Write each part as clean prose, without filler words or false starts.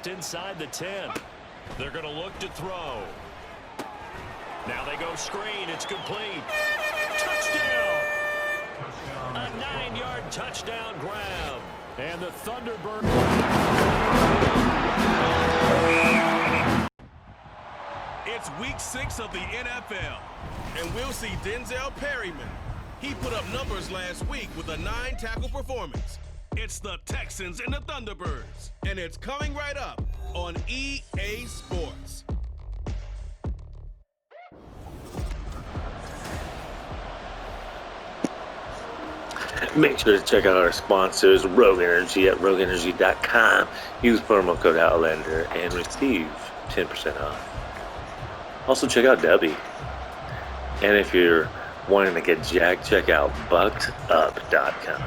just inside the 10. They're going to look to throw. Now they go screen. It's complete. Touchdown! A 9-yard touchdown grab. And the Thunderbirds. It's week 6 of the NFL, and we'll see Denzel Perryman. He put up numbers last week with a 9-tackle performance. It's the Texans and the Thunderbirds, and it's coming right up on EA Sports. Make sure to check out our sponsors, Rogue Energy at rogueenergy.com. Use promo code Outlander and receive 10% off. Also check out Debbie. And if you're wanting to get jacked, check out buckedup.com.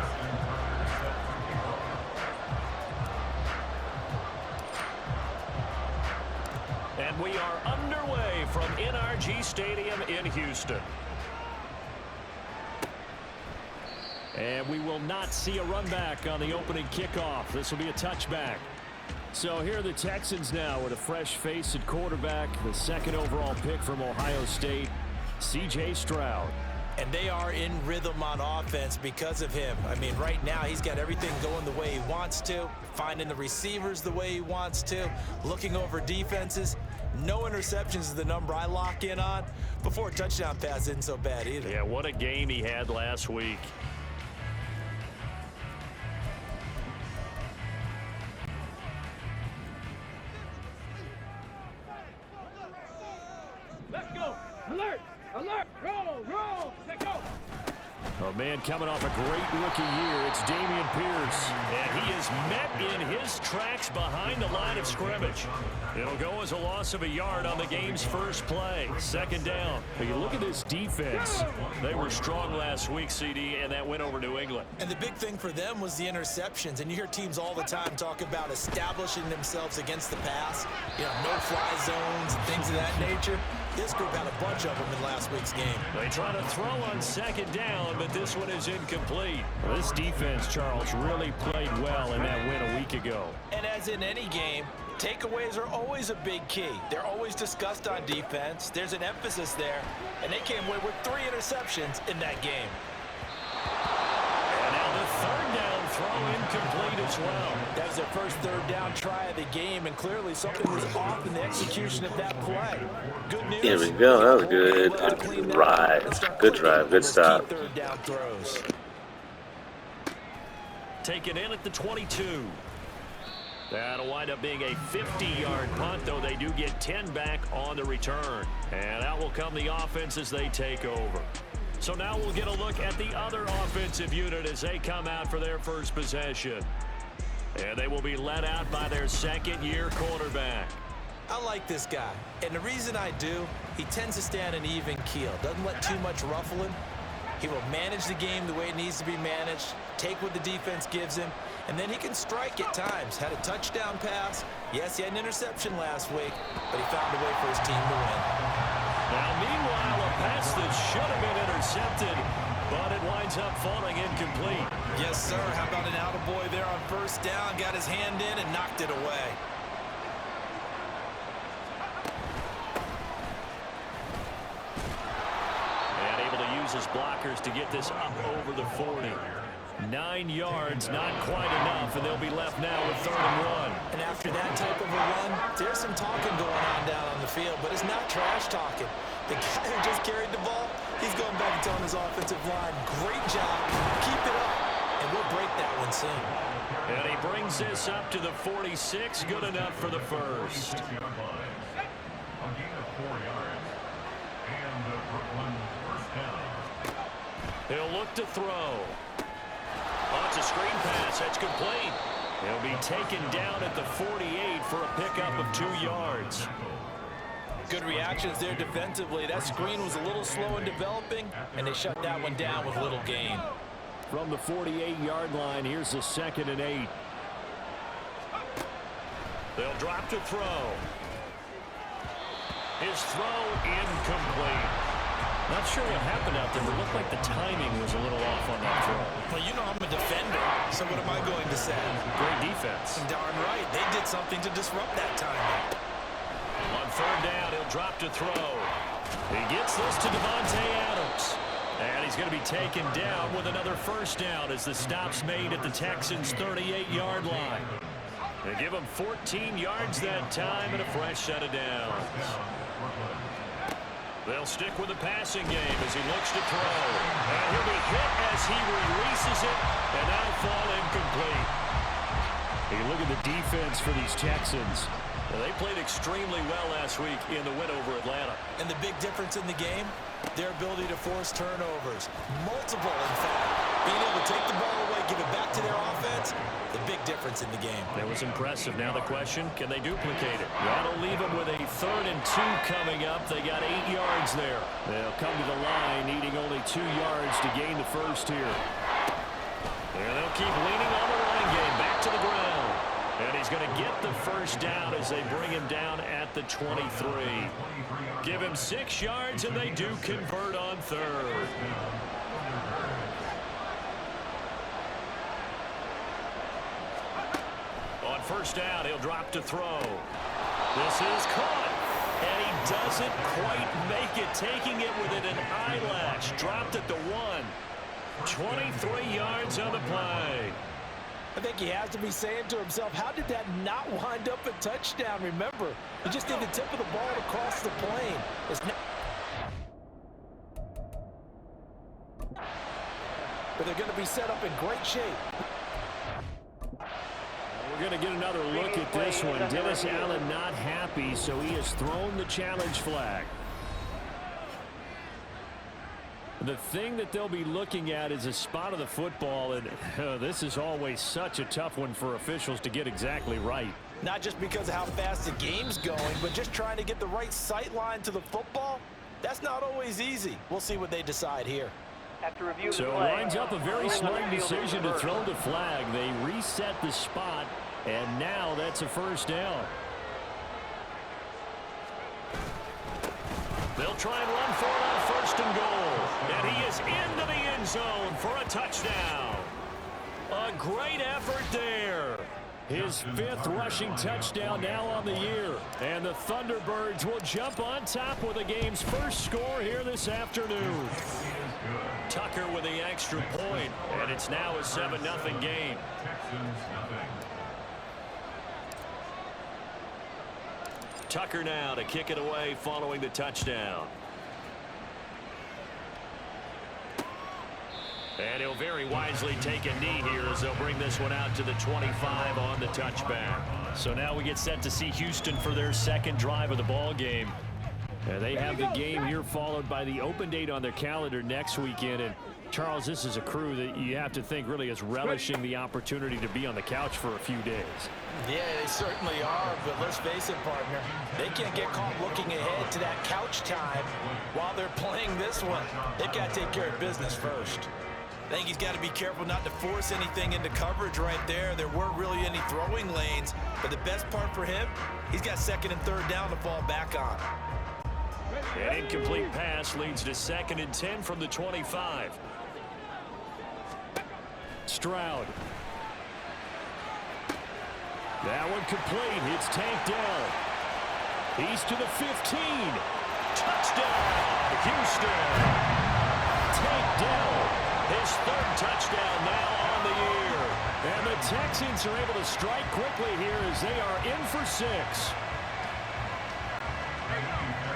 And we are underway from NRG Stadium in Houston. And we will not see a run back on the opening kickoff. This will be a touchback. So here are the Texans now with a fresh face at quarterback, the 2nd overall pick from Ohio State, C.J. Stroud. And they are in rhythm on offense because of him. I mean, right now he's got everything going the way he wants to, finding the receivers the way he wants to, looking over defenses. No interceptions is the number I lock in on. Before a touchdown pass isn't so bad either. Yeah, what a game he had last week. Let's go. Alert. Alert. Roll. Let's go. A man coming off a great rookie year, it's Dameon Pierce. And he is met in his tracks behind the line of scrimmage. It'll go as a loss of a yard on the game's first play. 2nd down. But you look at this defense. They were strong last week, CD, and that went over New England. And the big thing for them was the interceptions. And you hear teams all the time talk about establishing themselves against the pass. You know, no-fly zones and things of that nature. This group had a bunch of them in last week's game. They try to throw on 2nd down, but this one is incomplete. Well, this defense, Charles, really played well in that win a week ago. And as in any game, takeaways are always a big key. They're always discussed on defense. There's an emphasis there, and they came away with 3 interceptions in that game. And now the 3rd down throw incomplete as well. That was their first 3rd down try of the game, and clearly something was off in the execution of that play. Good news. Here we go. That was good. Good drive. Good drive. Good stop. 3rd down throws. Taken in at the 22. That'll wind up being a 50-yard punt, though they do get 10 back on the return. And out will come the offense as they take over. So now we'll get a look at the other offensive unit as they come out for their first possession. And they will be led out by their 2nd-year quarterback. I like this guy, and the reason I do, he tends to stay on an even keel. Doesn't let too much ruffle him. He will manage the game the way it needs to be managed, take what the defense gives him, and then he can strike at times. Had a touchdown pass. Yes, he had an interception last week, but he found a way for his team to win. Now, meanwhile, a pass that should have been intercepted, but it winds up falling incomplete. Yes, sir. How about an attaboy there on 1st down? Got his hand in and knocked it away. And able to use his blockers to get this up over the 40. 9 yards, not quite enough, and they'll be left now with 3rd and 1. And after that type of a run, there's some talking going on down on the field, but it's not trash talking. The guy who just carried the ball, he's going back and telling his offensive line, great job, keep it up, and we'll break that one soon. And he brings this up to the 46, good enough for the first. A gain of 4 yards, and the Brooklyn 1st down. He'll look to throw. Oh, it's a screen pass. That's complete. He'll be taken down at the 48 for a pickup of 2 yards. Good reactions there defensively. That screen was a little slow in developing, and they shut that one down with little gain. From the 48-yard line, here's the 2nd and 8. They'll drop to throw. His throw incomplete. Not sure what happened out there, but it looked like the timing was a little off on that throw. Well, you know I'm a defender, So what am I going to say? Great defense. Darn right. They did something to disrupt that time. On third down, he'll drop to throw. He gets this to Devontae Adams. And he's going to be taken down with another first down as the stop's made at the Texans' 38-yard line. They give him 14 yards that time and a fresh set of downs. They'll stick with the passing game as he looks to throw. And he'll be hit as he releases it, and that'll fall incomplete. You look at the defense for these Texans. Well, they played extremely well last week in the win over Atlanta. And the big difference in the game, their ability to force turnovers. Multiple, in fact. Being able to take the ball away, give it back to their offense, the big difference in the game. That was impressive. Now the question, can they duplicate it? That'll leave them with a 3rd and 2 coming up. They got 8 yards there. They'll come to the line needing only 2 yards to gain the first here. And they'll keep leaning on the running game. Back to the ground. And he's going to get the first down as they bring him down at the 23. Give him 6 yards, and they do convert on 3rd. On first down, he'll drop to throw. This is caught. And he doesn't quite make it, taking it within an eyelash. Dropped at the 1. 23 yards on the play. I think he has to be saying to himself, how did that not wind up a touchdown? Remember, he just did the tip of the ball across the plane. But they're going to be set up in great shape. We're going to get another look at this one. Dennis Allen not happy, so he has thrown the challenge flag. The thing that they'll be looking at is a spot of the football, and this is always such a tough one for officials to get exactly right. Not just because of how fast the game's going, but just trying to get the right sight line to the football. That's not always easy. We'll see what they decide here. So it winds up a very smart decision to throw the flag. They reset the spot, and now that's a first down. They'll try and run for it on 1st and goal. And he is into the end zone for a touchdown. A great effort there. His 5th rushing touchdown now on the year. And the Thunderbirds will jump on top with the game's first score here this afternoon. Tucker with the extra point, and it's now a 7-0 game. Tucker now to kick it away following the touchdown. And he'll very wisely take a knee here as they'll bring this one out to the 25 on the touchback. So now we get set to see Houston for their 2nd drive of the ball game. And they have the game here followed by the open date on their calendar next weekend. And Charles, this is a crew that you have to think really is relishing the opportunity to be on the couch for a few days. Yeah, they certainly are, but let's face it, partner. They can't get caught looking ahead to that couch time while they're playing this one. They've got to take care of business first. I think he's got to be careful not to force anything into coverage right there. There weren't really any throwing lanes, but the best part for him, he's got 2nd and 3rd down to fall back on. An incomplete pass leads to 2nd and 10 from the 25. Stroud. That one complete. It's tanked down. He's to the 15. Touchdown, Houston. Tanked down. His 3rd touchdown now on the year. And the Texans are able to strike quickly here as they are in for 6.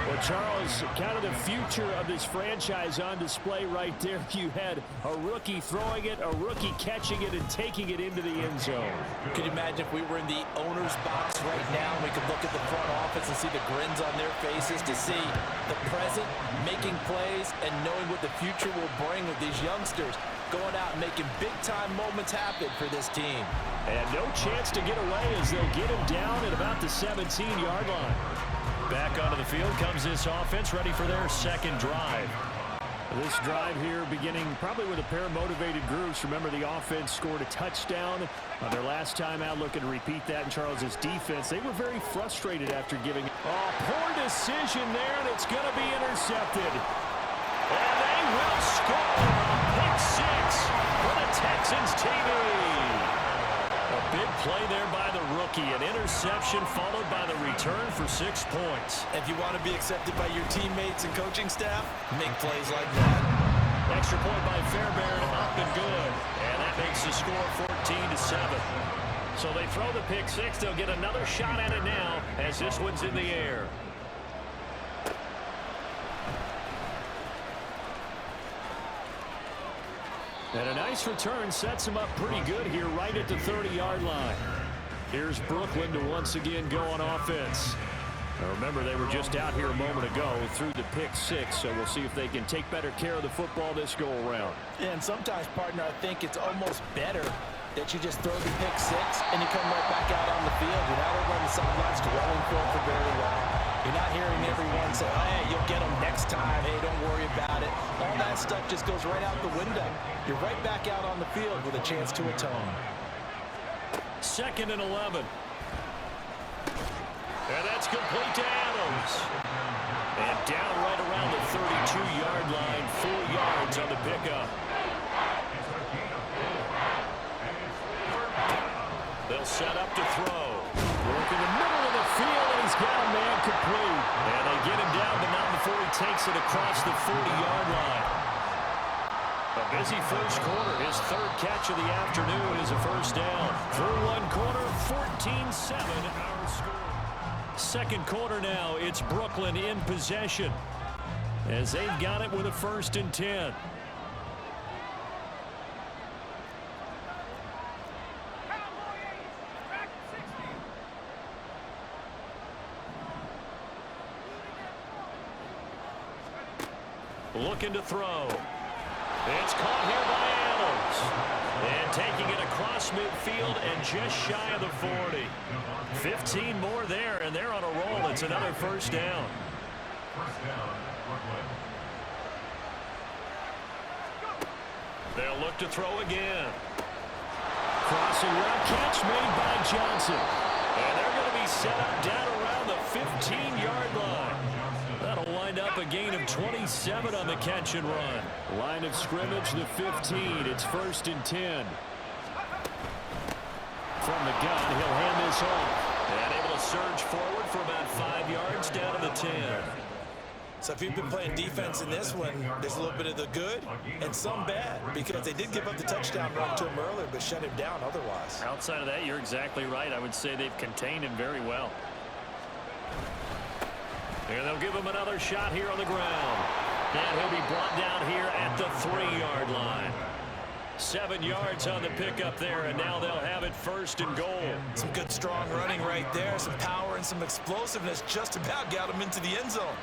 Well, Charles, kind of the future of this franchise on display right there. You had a rookie throwing it, a rookie catching it, and taking it into the end zone. Could you imagine if we were in the owner's box right now, we could look at the front office and see the grins on their faces, to see the present making plays and knowing what the future will bring with these youngsters going out and making big-time moments happen for this team. And no chance to get away as they'll get him down at about the 17-yard line. Back onto the field comes this offense, ready for their 2nd drive. This drive here beginning probably with a pair of motivated groups. Remember, the offense scored a touchdown on their last time out. Looking to repeat that in Charles's defense. They were very frustrated after giving. Oh, poor decision there, and it's going to be intercepted. And they will score. Pick 6 for the Texans TV. play there by the rookie. An interception followed by the return for 6 points. If you want to be accepted by your teammates and coaching staff, make plays like that. Extra point by Fairbairn, up and good. And that makes the score 14-7. So they throw the pick six. They'll get another shot at it now as this one's in the air. And a nice return sets him up pretty good here right at the 30-yard line. Here's Brooklyn to once again go on offense. Now remember, they were just out here a moment ago through the pick six, so we'll see if they can take better care of the football this go-around. And sometimes, partner, I think it's almost better that you just throw the pick six and you come right back out on the field. You're not over on the sidelines dwelling for very long. You're not hearing everyone say, oh, hey, you'll get them next time. Hey, don't worry about it. All that stuff just goes right out the window. You're right back out on the field with a chance to atone. 2nd and 11. And that's complete to Adams. And down right around the 32-yard line, 4 yards on the pickup. They'll set up to throw. Work in the middle of the field, and he's got a man complete. And they get him down, but not before he takes it across the 40-yard line. A busy first quarter. His 3rd catch of the afternoon is a first down. Through 1 quarter, 14-7 our score. 2nd quarter now, it's Brooklyn in possession as they've got it with a 1st and 10. Looking to throw. It's caught here by Adams. And taking it across midfield and just shy of the 40. 15 more there, and they're on a roll. It's another first down. They'll look to throw again. Crossing route, catch made by Johnson. And they're going to be set up down around the 15-yard line. That'll wind up a gain of 27 on the catch and run. Line of scrimmage, the 15. It's 1st and 10. From the gun, he'll hand this off. And able to surge forward for about 5 yards down to the 10. So if you've been playing defense in this one, there's a little bit of the good and some bad, because they did give up the touchdown run to him earlier, but shut him down otherwise. Outside of that, you're exactly right. I would say they've contained him very well. And they'll give him another shot here on the ground. And he'll be brought down here at the 3-yard line. 7 yards on the pickup there, and now they'll have it 1st and goal. Some good strong running right there, some power and some explosiveness, just about got him into the end zone.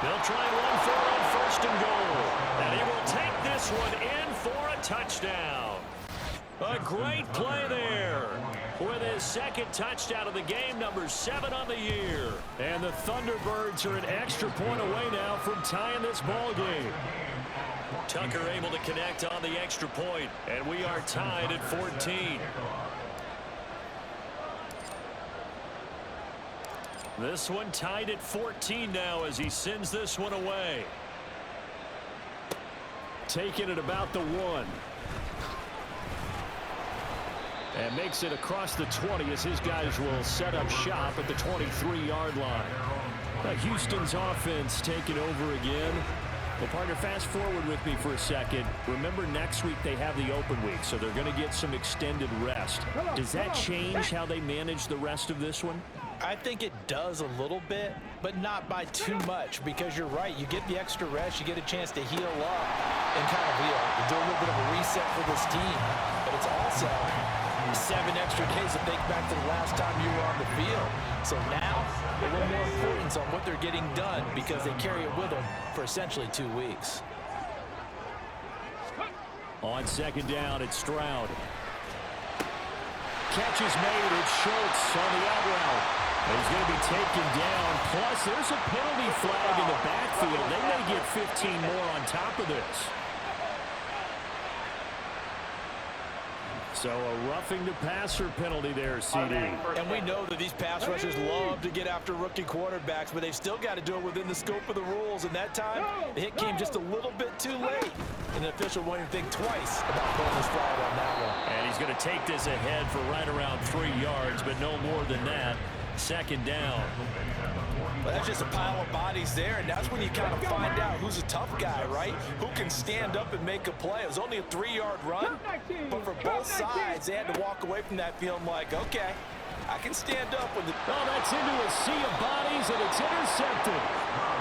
They'll try and run for it on 1st and goal. And he will take this one in for a touchdown. A great play there with his 2nd touchdown of the game, number 7 on the year. And the Thunderbirds are an extra point away now from tying this ball game. Tucker able to connect on the extra point, and we are tied at 14. This one tied at 14 now as he sends this one away. Taking it about the 1. And makes it across the 20 as his guys will set up shop at the 23-yard line. Houston's offense taking over again. Well, partner, fast forward with me for a second. Remember, next week they have the open week, so they're going to get some extended rest. Does that change how they manage the rest of this one? I think it does a little bit, but not by too much, because you're right. You get the extra rest. You get a chance to heal up and kind of do a little bit of a reset for this team. But it's also 7 extra days to think back to the last time you were on the field. So now, a little more importance on what they're getting done, because they carry it with them for essentially 2 weeks. On 2nd down, it's Stroud. Catch is made. It's Schultz on the out route. He's going to be taken down. Plus, there's a penalty flag in the backfield. They may get 15 more on top of this. So a roughing the passer penalty there, CD. And we know that these pass rushers love to get after rookie quarterbacks, but they've still got to do it within the scope of the rules. And that time, the hit came just a little bit too late. And the official won't even think twice about pulling his flag on that one. And he's going to take this ahead for right around 3 yards, but no more than that. Second down. Well, that's just a pile of bodies there, and that's when you kind of find out who's a tough guy, right? Who can stand up and make a play. It was only a 3-yard run, but for both sides, they had to walk away from that feeling like, okay, I can stand up when the... Oh, that's into a sea of bodies, and it's intercepted.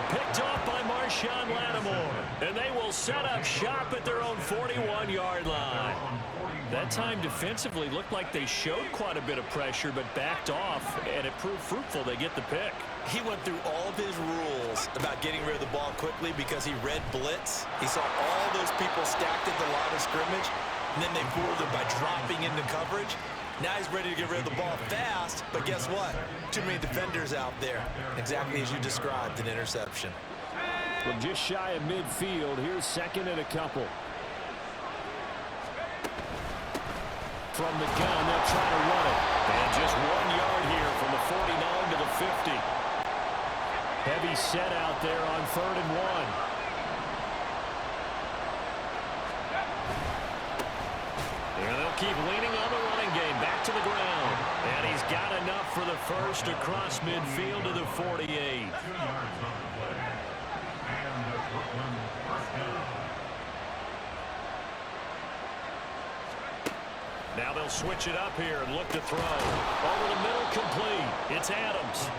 Picked off by Marshawn Lattimore. And they will set up shop at their own 41-yard line. That time defensively looked like they showed quite a bit of pressure, but backed off, and it proved fruitful. They get the pick. He went through all of his rules about getting rid of the ball quickly because he read blitz. He saw all those people stacked at the line of scrimmage, and then they fooled him by dropping into coverage. Now he's ready to get rid of the ball fast, but guess what? Too many defenders out there. Exactly as you described, an interception. From just shy of midfield, here's second and a couple. From the gun, they'll try to run it. And just 1 yard here from the 49 to the 50. Heavy set out there on 3rd and 1. And they'll keep leaning on the running game. Back to the ground. And he's got enough for the first across midfield to the 48. 2 yards on the play. And the Brooklyn first down. Now they'll switch it up here and look to throw. Over the middle, complete. It's Adams.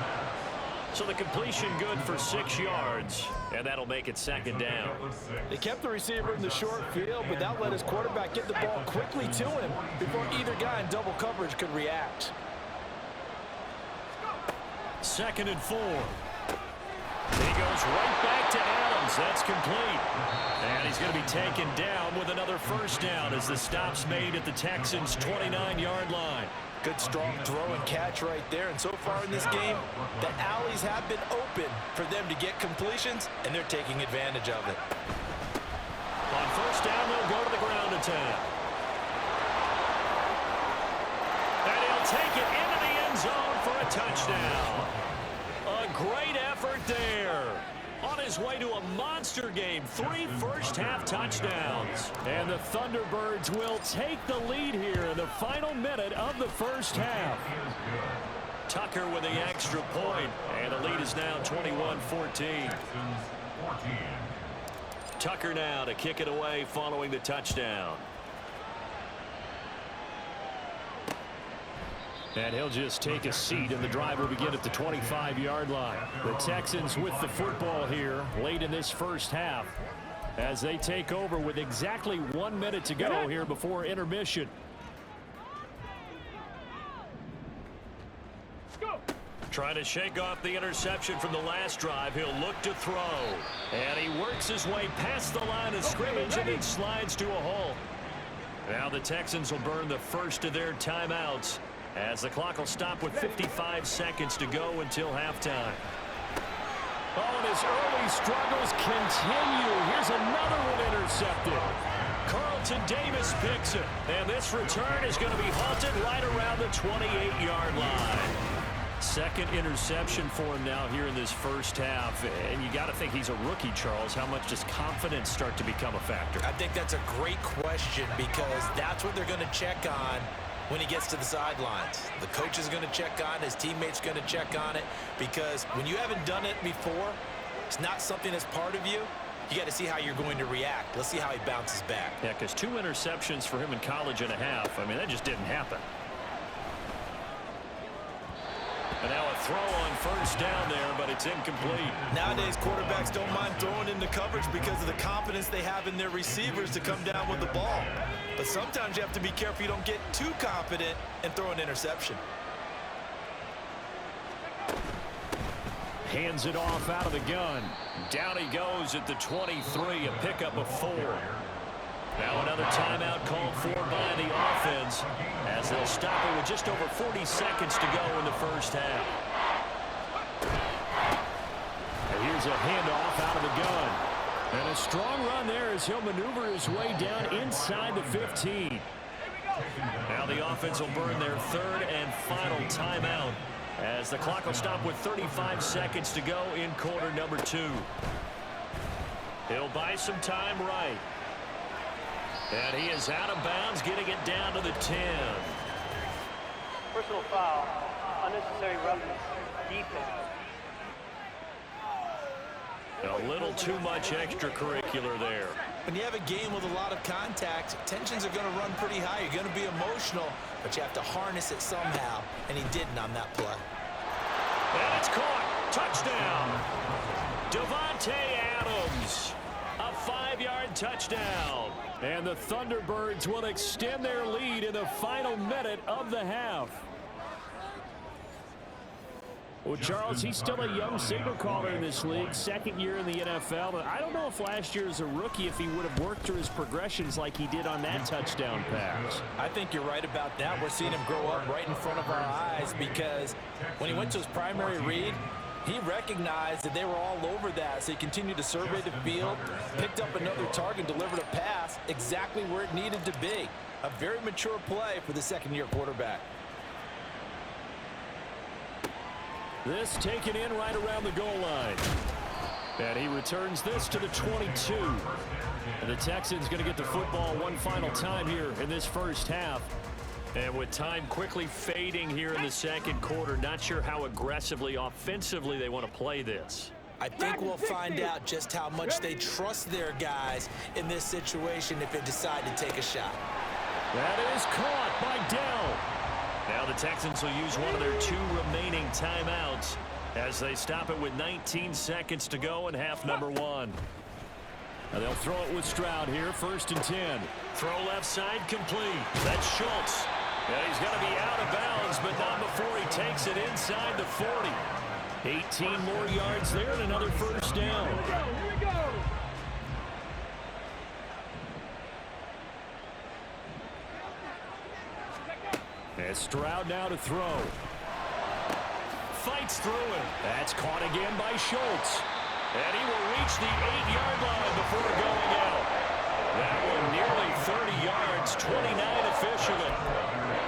So the completion good for 6 yards, and that'll make it second down. They kept the receiver in the short field, but that let his quarterback get the ball quickly to him before either guy in double coverage could react. 2nd and 4. He goes right back to Adams. That's complete. And he's going to be taken down with another first down as the stop's made at the Texans' 29-yard line. Good strong throw and catch right there. And so far in this game, the alleys have been open for them to get completions, and they're taking advantage of it. On first down, they'll go to the ground attack. And he'll take it into the end zone for a touchdown. A great effort there. On his way to a monster game, 3 first-half touchdowns. And the Thunderbirds will take the lead here in the final minute of the first half. Tucker with the extra point, and the lead is now 21-14. Tucker now to kick it away following the touchdown. And he'll just take a seat, and the drive will begin at the 25-yard line. The Texans with the football here late in this first half as they take over with exactly 1 minute to go here before intermission. Trying to shake off the interception from the last drive. He'll look to throw. And he works his way past the line of scrimmage and then slides to a hole. Now the Texans will burn the first of their timeouts, as the clock will stop with 55 seconds to go until halftime. Oh, and his early struggles continue. Here's another one intercepted. Carlton Davis picks it. And this return is going to be halted right around the 28-yard line. Second interception for him now here in this first half. And you got to think he's a rookie, Charles. How much does confidence start to become a factor? I think that's a great question, because that's what they're going to check on when he gets to the sidelines. The coach is going to check on it. His teammates going to check on it, because when you haven't done it before, it's not something that's part of you. You got to see how you're going to react. Let's see how he bounces back. Yeah, because 2 interceptions for him in college and a half. I mean, that just didn't happen. And now a throw on first down there, but it's incomplete. Nowadays, quarterbacks don't mind throwing into coverage because of the confidence they have in their receivers to come down with the ball. But sometimes you have to be careful you don't get too confident and throw an interception. Hands it off out of the gun. Down he goes at the 23, a pickup of 4. Now another timeout called for by the offense, as they'll stop it with just over 40 seconds to go in the first half. And here's a handoff out of the gun. And a strong run there as he'll maneuver his way down inside the 15. Now the offense will burn their third and final timeout as the clock will stop with 35 seconds to go in quarter number 2. He'll buy some time right. And he is out of bounds, getting it down to the 10. Personal foul, unnecessary roughness, defense. A little too much extracurricular there. When you have a game with a lot of contact, tensions are going to run pretty high. You're going to be emotional, but you have to harness it somehow, and he didn't on that play. And it's caught. Touchdown. Devontae Adams. A 5-yard touchdown. And the Thunderbirds will extend their lead in the final minute of the half. Well, Charles, he's still a young signal caller in this league, second year in the NFL. But I don't know if last year as a rookie, if he would have worked through his progressions like he did on that touchdown pass. I think you're right about that. We're seeing him grow up right in front of our eyes because when he went to his primary read, he recognized that they were all over that, so he continued to survey the field, picked up another target, delivered a pass exactly where it needed to be. A very mature play for the second-year quarterback. This taken in right around the goal line. And he returns this to the 22. And the Texans going to get the football one final time here in this first half. And with time quickly fading here in the second quarter, not sure how aggressively, offensively they want to play this. I think we'll find out just how much they trust their guys in this situation if they decide to take a shot. That is caught by Dell. Now the Texans will use one of their 2 remaining timeouts as they stop it with 19 seconds to go in half number 1. Now they'll throw it with Stroud here, 1st and 10. Throw left side complete. That's Schultz. And he's going to be out of bounds, but not before he takes it inside the 40. 18 more yards there and another first down. Here we go. And Stroud now to throw. Fights through it. That's caught again by Schultz. And he will reach the 8-yard line before going out. That one nearly 30 yards, 29 officially.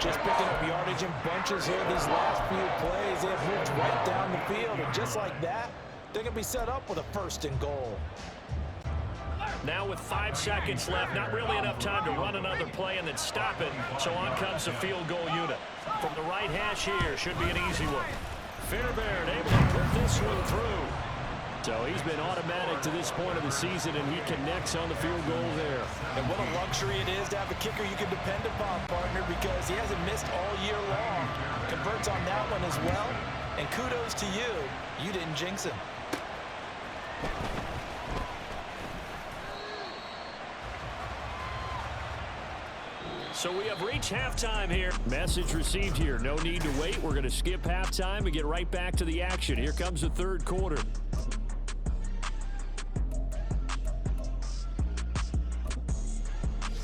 Just picking up yardage in bunches here these last few plays. They have moved right down the field, and just like that, they're going to be set up with a 1st and goal. Now with 5 seconds left, not really enough time to run another play and then stop it. So on comes the field goal unit. From the right hash here, should be an easy one. Fairbairn able to put this one through. So he's been automatic to this point of the season, and he connects on the field goal there. And what a luxury it is to have a kicker you can depend upon, partner, because he hasn't missed all year long. Converts on that one as well. And kudos to you. You didn't jinx him. So we have reached halftime here. Message received here. No need to wait. We're going to skip halftime and get right back to the action. Here comes the third quarter.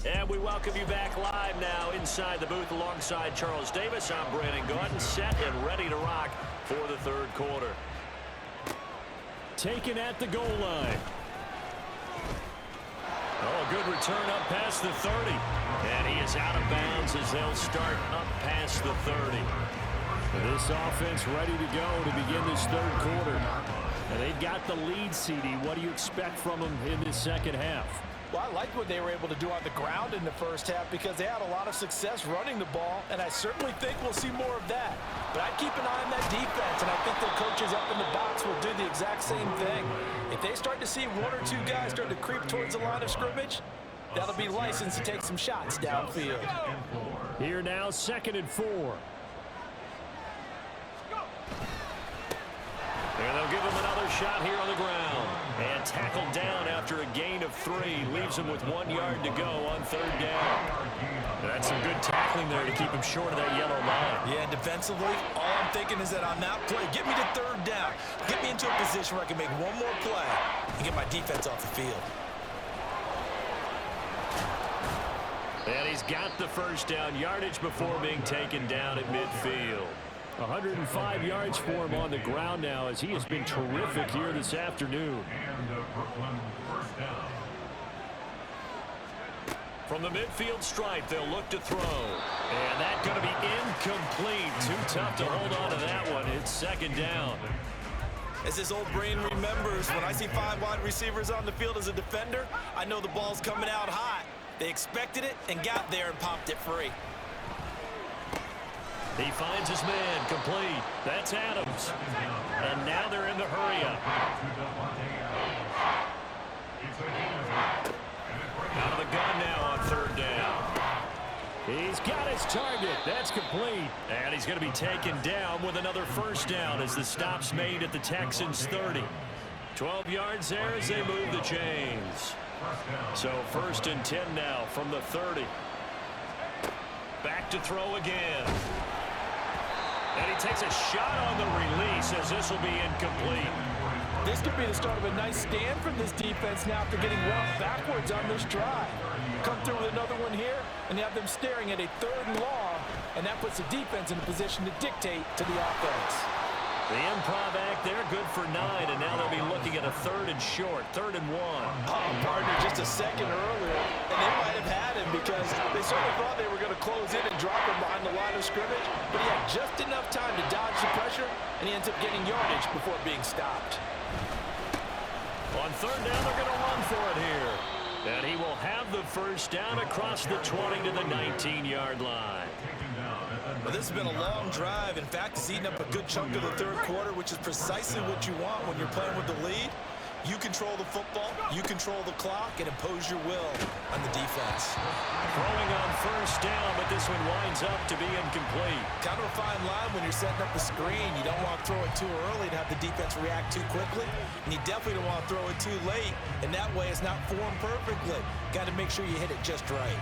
And we welcome you back live now inside the booth alongside Charles Davis. I'm Brandon Gordon, set and ready to rock for the third quarter. Taken at the goal line. Oh, a good return up past the 30. And he is out of bounds as they'll start up past the 30. This offense ready to go to begin this third quarter. And they've got the lead, CD. What do you expect from them in this second half? Well, I liked what they were able to do on the ground in the first half because they had a lot of success running the ball, and I certainly think we'll see more of that. But I'd keep an eye on that defense, and I think their coaches up in the box will do the exact same thing. If they start to see 1 or 2 guys start to creep towards the line of scrimmage, that'll be licensed to take some shots downfield. Here now, 2nd and 4. And they'll give him another shot here on the ground. And tackled down after a gain of 3. Leaves him with 1 yard to go on 3rd down. That's some good tackling there to keep him short of that yellow line. Yeah, defensively, all I'm thinking is that on that play, get me to 3rd down. Get me into a position where I can make 1 more play and get my defense off the field. And he's got the first down, yardage before being taken down at midfield. 105 yards for him on the ground now as he has been terrific here this afternoon. And Brooklyn 1st down. From the midfield stripe, they'll look to throw. And that's going to be incomplete. Too tough to hold on to that one. It's second down. As this old brain remembers, when I see 5 wide receivers on the field as a defender, I know the ball's coming out hot. They expected it and got there and popped it free. He finds his man complete. That's Adams. And now they're in the hurry-up. Out of the gun now on third down. He's got his target. That's complete. And he's going to be taken down with another first down as the stop's made at the Texans' 30. 12 yards there as they move the chains. So first and 10 now from the 30. Back to throw again. And he takes a shot on the release as this will be incomplete. This could be the start of a nice stand from this defense now after getting roughed backwards on this drive. Come through with another one here, and you have them staring at a 3rd and long, and that puts the defense in a position to dictate to the offense. The improv act there, good for 9, and now they'll be looking at a 3rd and short, 3rd and 1. Oh, partner, just a second earlier, and they might have had him because they certainly thought they were going to close in and drop him behind the line of scrimmage, but he had just enough time to dodge the pressure, and he ends up getting yardage before being stopped. On third down, they're going to run for it here. And he will have the first down across the 20 to the 19-yard line. Well, this has been a long drive. In fact, it's eaten up a good chunk of the third quarter, which is precisely what you want when you're playing with the lead. You control the football, you control the clock, and impose your will on the defense. Throwing on first down, but this one winds up to be incomplete. Kind of a fine line when you're setting up the screen. You don't want to throw it too early and have the defense react too quickly. And you definitely don't want to throw it too late, and that way it's not formed perfectly. Got to make sure you hit it just right.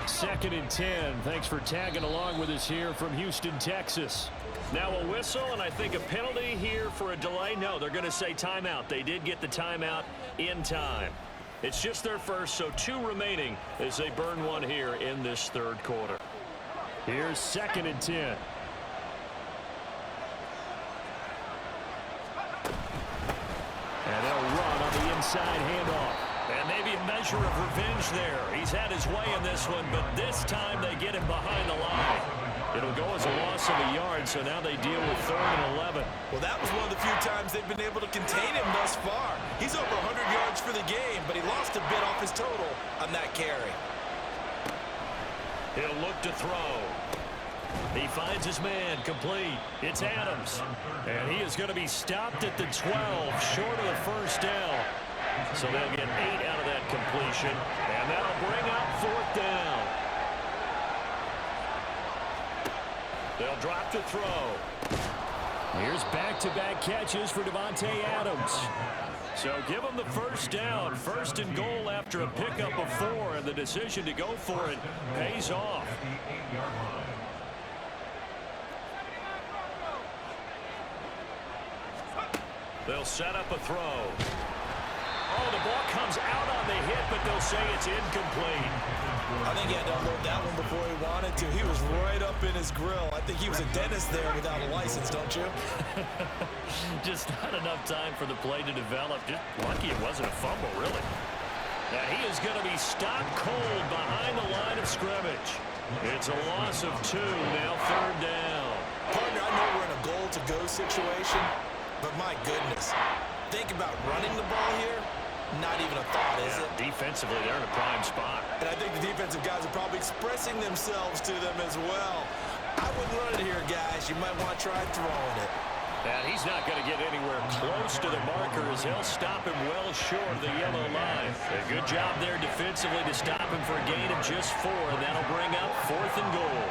Second and 10. Thanks for tagging along with us here from Houston, Texas. Now a whistle, and I think a penalty here for a delay. No, they're going to say timeout. They did get the timeout in time. It's just their first, so 2 remaining as they burn one here in this third quarter. Here's second and 10. And they'll run on the inside handoff. And maybe a measure of revenge there. He's had his way in this one, but this time they get him behind the line. It'll go as a loss of a yard, so now they deal with 3rd and 11. Well, that was one of the few times they've been able to contain him thus far. He's over 100 yards for the game, but he lost a bit off his total on that carry. He'll look to throw. He finds his man complete. It's Adams. And he is going to be stopped at the 12, short of the first down. So they'll get 8 out of that completion, and that'll bring up 4th down. They'll drop to throw. Here's back-to-back catches for Davante Adams. So give them the first down, 1st and goal after a pickup of 4, and the decision to go for it pays off. They'll set up a throw. Oh, the ball comes out on the hit, but they'll say it's incomplete. I think he had to unload that one before he wanted to. He was right up in his grill. I think he was a dentist there without a license, don't you? Just not enough time for the play to develop. Just lucky it wasn't a fumble, really. Now he is going to be stopped cold behind the line of scrimmage. It's a loss of 2, now 3rd down. Partner, I know we're in a goal-to-go situation, but my goodness. Think about running the ball here. Not even a thought, is it? Defensively, they're in a prime spot. And I think the defensive guys are probably expressing themselves to them as well. I wouldn't run it here, guys. You might want to try throwing it. And he's not going to get anywhere close to the marker as he'll stop him well short of the yellow line. A good job there defensively to stop him for a gain of just 4, and that'll bring up 4th and goal.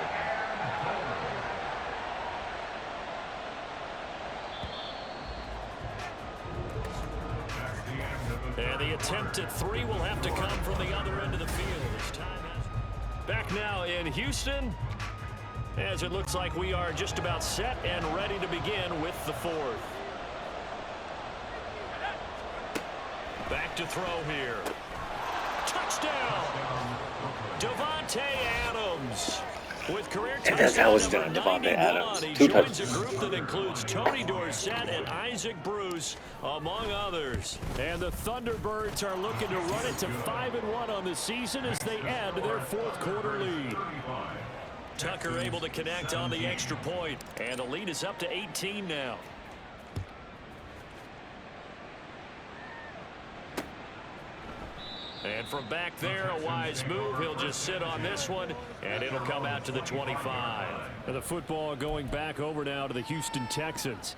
And the attempt at 3 will have to come from the other end of the field. Back now in Houston, as it looks like we are just about set and ready to begin with the fourth. Back to throw here. Touchdown! Devontae Adams with career And that's how it's touchdown done, number Devontae 91. Adams. He 2 joins a touchdowns. group that includes Tony Dorsett and Isaac Bruce, among others. And the Thunderbirds are looking to run it to 5-1 on the season as they add to their fourth quarter lead. Tucker able to connect on the extra point, and the lead is up to 18 now. And from back there, a wise move. He'll just sit on this one, and it'll come out to the 25. And the football going back over now to the Houston Texans.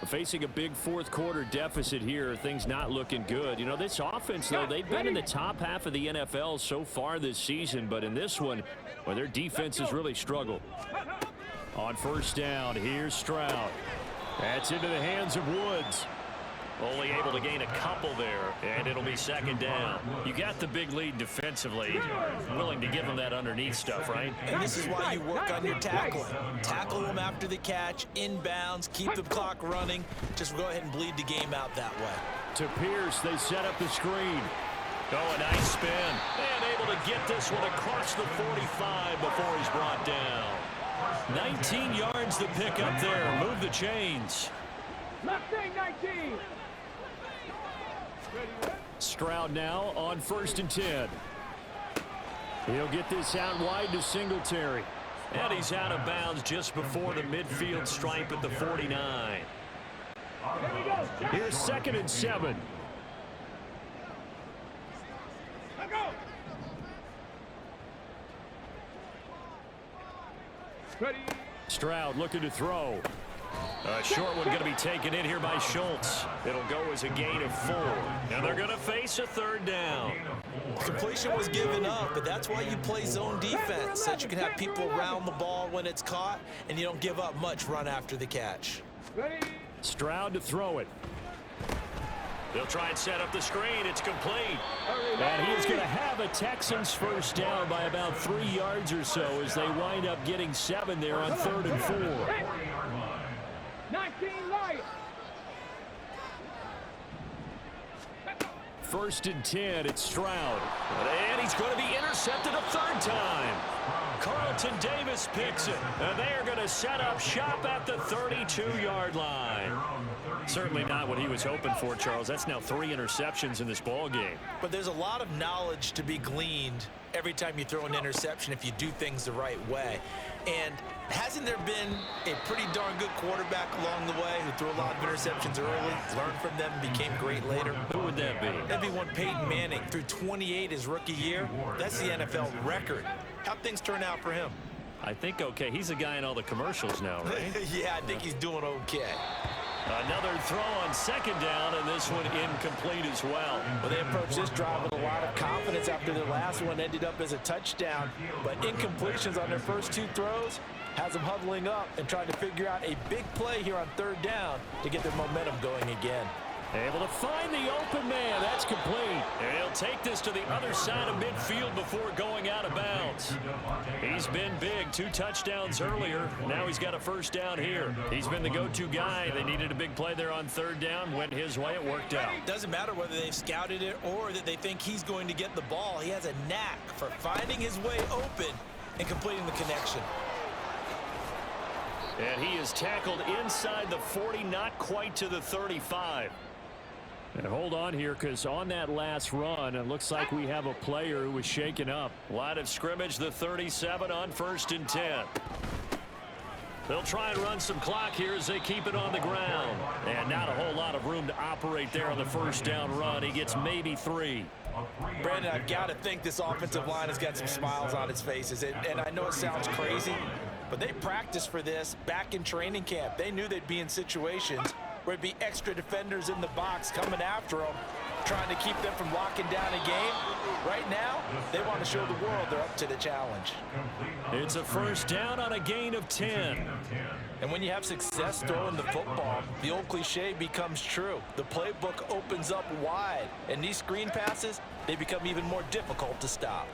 Facing a big fourth quarter deficit here, things not looking good. You know, this offense, though, they've been in the top half of the NFL so far this season, but in this one, well, their defense has really struggled. On first down, here's Stroud. That's into the hands of Woods. Only able to gain a couple there, and it'll be second down. You got the big lead defensively. Willing to give them that underneath stuff, right? And this is why you work on your tackling. Tackle them after the catch, inbounds, keep the clock running. Just go ahead and bleed the game out that way. To Pierce, they set up the screen. Oh, a nice spin. And able to get this one across the 45 before he's brought down. 19 yards to pick up there. Move the chains. Left thing, 19. Stroud now on 1st and 10. He'll get this out wide to Singletary. And he's out of bounds just before the midfield stripe at the 49. Here's 2nd and 7. Stroud looking to throw. A short one going to be taken in here by Schultz. It'll go as a gain of 4. And they're going to face a 3rd down. Completion was given up, but that's why you play zone defense, so that you can have people around the ball when it's caught, and you don't give up much run after the catch. Stroud to throw it. They'll try and set up the screen. It's complete. And he's going to have a Texans first down by about 3 yards or so as they wind up getting 7 there on 3rd and 4. 19 light. 1st and 10, it's Stroud. And he's going to be intercepted a 3rd time. Carlton Davis picks it. And they are going to set up shop at the 32-yard line. Certainly not what he was hoping for, Charles. That's now 3 interceptions in this ball game. But there's a lot of knowledge to be gleaned every time you throw an interception if you do things the right way. And hasn't there been a pretty darn good quarterback along the way who threw a lot of interceptions early, learned from them, became great later? Who would that be? That'd be one Peyton Manning. Threw 28 his rookie year. That's the NFL record. How'd things turn out for him? I think okay. He's a guy in all the commercials now, right? Yeah, I think he's doing okay. Another throw on 2nd down, and this one incomplete as well. Well, they approached this drive with a lot of confidence after the last one ended up as a touchdown. But incompletions on their first 2 throws has them huddling up and trying to figure out a big play here on 3rd down to get their momentum going again. Able to find the open man. That's complete. And he'll take this to the other side of midfield before going out of bounds. He's been big. 2 touchdowns earlier. Now he's got a first down here. He's been the go-to guy. They needed a big play there on 3rd down. Went his way. It worked out. Doesn't matter whether they've scouted it or that they think he's going to get the ball. He has a knack for finding his way open and completing the connection. And he is tackled inside the 40, not quite to the 35. And hold on here, because on that last run, it looks like we have a player who was shaken up. Line of scrimmage, the 37 on 1st and 10. They'll try and run some clock here as they keep it on the ground. And not a whole lot of room to operate there on the first down run. He gets maybe 3. Brandon, I've got to think this offensive line has got some smiles on its faces. And I know it sounds crazy, but they practiced for this back in training camp. They knew they'd be in situations where it'd be extra defenders in the box coming after them, trying to keep them from locking down a game. Right now, they want to show the world they're up to the challenge. It's a first down on a gain of 10. And when you have success throwing the football, the old cliche becomes true. The playbook opens up wide, and these screen passes, they become even more difficult to stop.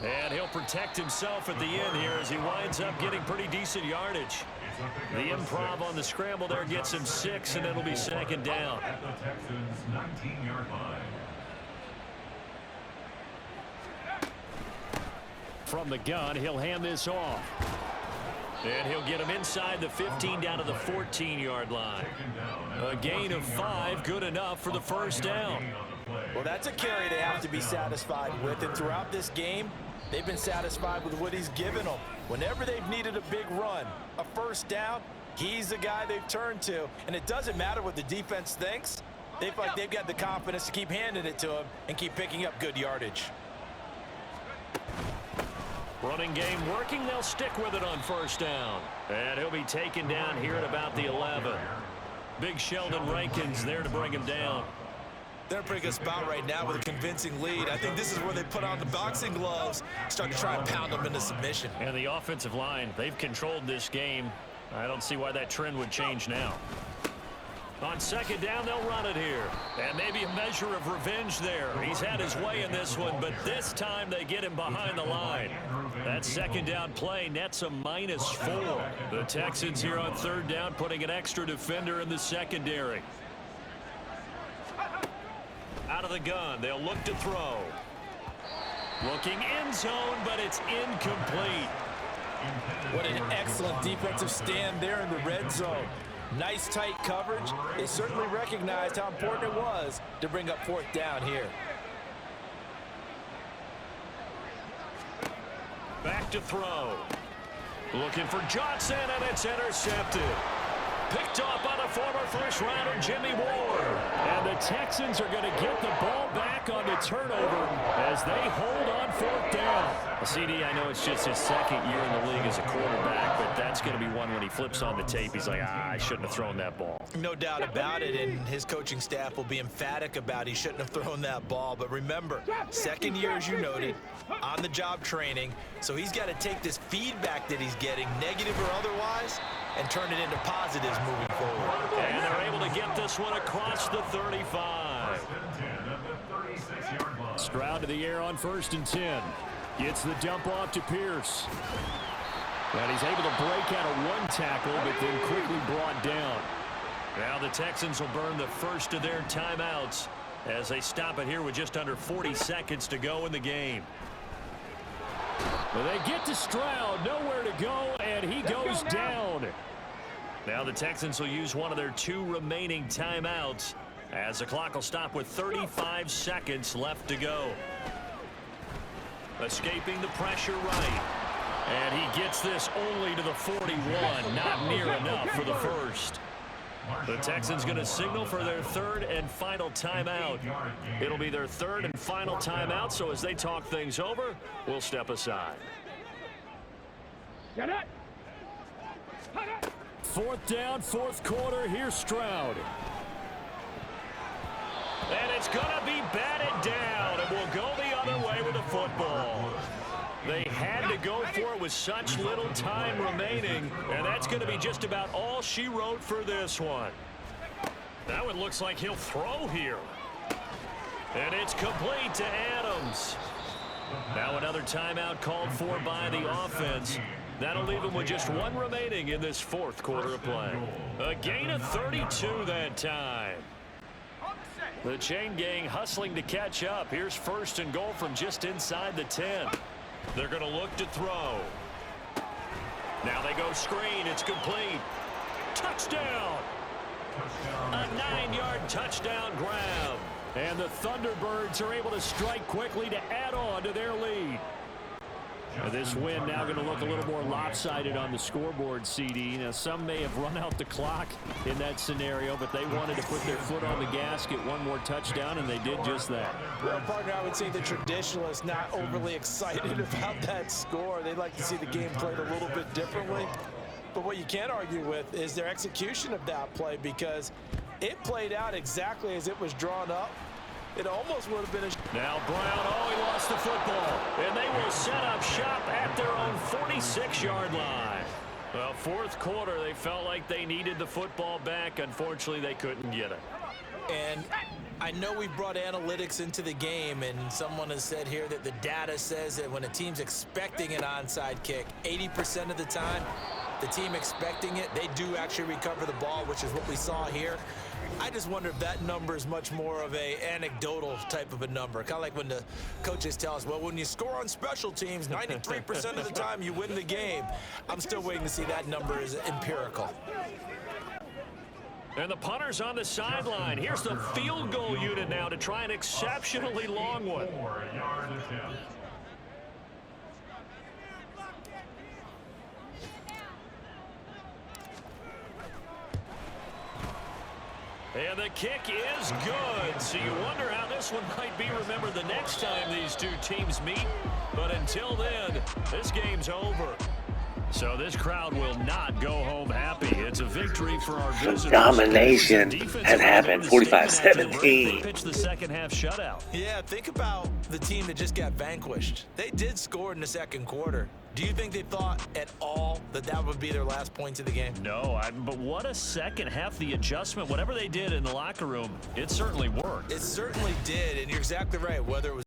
And he'll protect himself at the end here as he winds up getting pretty decent yardage. The improv on the scramble there gets him 6, and it'll be second down. At the Texans' 19-yard line. From the gun, he'll hand this off. And he'll get him inside the 15 down to the 14-yard line. A gain of 5, good enough for the first down. Well, that's a carry they have to be satisfied with. And throughout this game, they've been satisfied with what he's given them. Whenever they've needed a big run, a first down, he's the guy they've turned to. And it doesn't matter what the defense thinks. They feel like they've got the confidence to keep handing it to him and keep picking up good yardage. Running game working. They'll stick with it on first down. And he'll be taken down here at about the 11. Big Sheldon Rankins there to bring him down. They're in a pretty good spot right now with a convincing lead. I think this is where they put on the boxing gloves, start to try and pound them into submission. And the offensive line, they've controlled this game. I don't see why that trend would change now. On second down, they'll run it here. And maybe a measure of revenge there. He's had his way in this one, but this time they get him behind the line. That second down play nets a -4. The Texans here on third down putting an extra defender in the secondary. Out of the gun, they'll look to throw. Looking end zone, but it's incomplete. What an excellent defensive stand there in the red zone. Nice tight coverage. They certainly recognized how important it was to bring up fourth down here. Back to throw. Looking for Johnson, and it's intercepted. Picked off by the former first-rounder Jimmy Ward. And the Texans are going to get the ball back on the turnover as they hold on fourth down. CD, I know it's just his second year in the league as a quarterback, but that's going to be one when he flips on the tape. He's like, I shouldn't have thrown that ball. No doubt about it, and his coaching staff will be emphatic about he shouldn't have thrown that ball. But remember, second year, as you noted, on-the-job training, so he's got to take this feedback that he's getting, negative or otherwise, and turn it into positives moving forward. And they're able to get this one across the 35. Stroud to the air on 1st and 10. Gets the dump off to Pierce. And he's able to break out of one tackle, but then quickly brought down. Now the Texans will burn the first of their timeouts as they stop it here with just under 40 seconds to go in the game. Well, they get to Stroud, nowhere to go, and he goes down. Now the Texans will use one of their 2 remaining timeouts as the clock will stop with 35 seconds left to go. Escaping the pressure right. And he gets this only to the 41, not near enough for the first. The Texans going to signal for their 3rd and final timeout. It'll be their 3rd and final timeout, so as they talk things over, we'll step aside. 4th down, 4th quarter. Here's Stroud. And it's going to be batted down, and we'll go the other way with the football. They had to go for it with such little time remaining, and that's going to be just about all she wrote for this one. That one looks like he'll throw here. And it's complete to Adams. Now another timeout called for by the offense. That'll leave him with just 1 remaining in this 4th quarter of play. A gain of 32 that time. The chain gang hustling to catch up. Here's 1st and goal from just inside the 10. They're going to look to throw. Now they go screen. It's complete. Touchdown. A 9-yard touchdown grab. And the Thunderbirds are able to strike quickly to add on to their lead. This win now going to look a little more lopsided on the scoreboard, CD. Now, some may have run out the clock in that scenario, but they wanted to put their foot on the gas, get 1 more touchdown, and they did just that. Well, partner, I would say the traditionalists not overly excited about that score. They'd like to see the game played a little bit differently. But what you can't argue with is their execution of that play, because it played out exactly as it was drawn up. It almost would have been a... Now Brown, he lost the football. And they will set up shop at their own 46-yard line. Well, 4th quarter, they felt like they needed the football back. Unfortunately, they couldn't get it. And I know we brought analytics into the game, and someone has said here that the data says that when a team's expecting an onside kick, 80% of the time, the team expecting it, they do actually recover the ball, which is what we saw here. I just wonder if that number is much more of a anecdotal type of a number. Kind of like when the coaches tell us, well, when you score on special teams, 93% of the time you win the game. I'm still waiting to see that number is empirical. And the punter's on the sideline. Here's the field goal unit now to try an exceptionally long one. 4-yard attempt. And the kick is good. So you wonder how this one might be remembered the next time these two teams meet. But until then, this game's over. So this crowd will not go home happy. It's a victory for our visitors. Domination has happened, 45-17. They pitched the second half shutout. Yeah, think about the team that just got vanquished. They did score in the second quarter. Do you think they thought at all that that would be their last points of the game? No, but what a second half. The adjustment, whatever they did in the locker room, it certainly worked. It certainly did, and you're exactly right. Whether it was